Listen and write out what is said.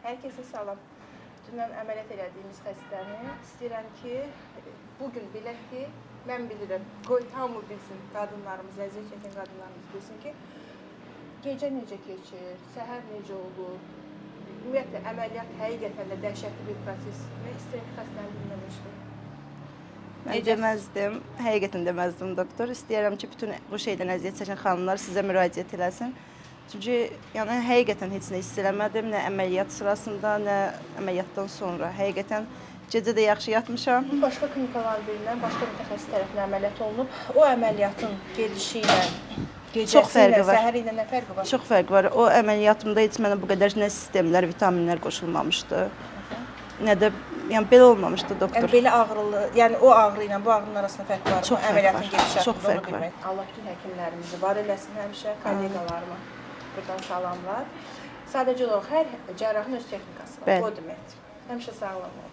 Hər kəsə salam. Dünən əməliyyat elədiyimiz xəstəni istəyirəm ki, bugün bilək ki, mən bilirəm, qoy hamı bilsin, qadınlarımız, əziyyət çəkən qadınlarımız bilsin ki, gecə necə keçir, səhər necə olur, ümumiyyətlə əməliyyat həqiqətən də dəhşətli bir proses. Mən istəyirəm ki, xəstəni dinləmişdim. Mən deməzdim, həqiqətən deməzdim doktor. İstəyirəm ki, bütün bu şeydən əziyyət çəkən xanımlar sizə müraciət eləsin. Çünki yəni həqiqətən heç nə hiss eləmədim, nə əməliyyat sırasında, nə əməliyyatdan sonra. Həqiqətən gecə də yaxşı yatmışam. Başqa klinikaların birindən, başqa mütəxəssis tərəfindən əməliyyat olunub. O əməliyyatın gedişi ilə, gecəsi ilə, səhəri ilə nə fərqi var? Çox fərqi var. O əməliyyatımda heç mənə bu qədər nə sistemlər, vitaminlər qoşulmamışdı. Nə də yəni belə olmamışdı doktor. Yəni belə ağrılı, yəni o ağrı ilə bu ağrının arasında fərq var. Çox əməliyyatın fərq var. gedişi Çox haqqında fərq onu bilmək. Allah bütün həkimlərimizi var eləsin həmişə, kolleqalarıma buradan salamlar. Sadəcə olaraq hər cərrahın öz texnikası var. Bəli. O deməkdir. Həmişə sağlam olun.